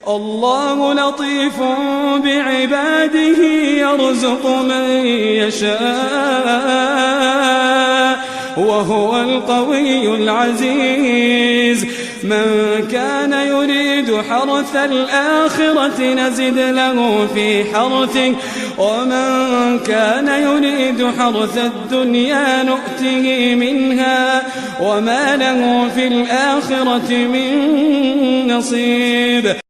الله لطيف بعباده يرزق من يشاء وهو القوي العزيز. من كان يريد حرث الآخرة نزد له في حرثه ومن كان يريد حرث الدنيا نؤته منها وما له في الآخرة من نصيب.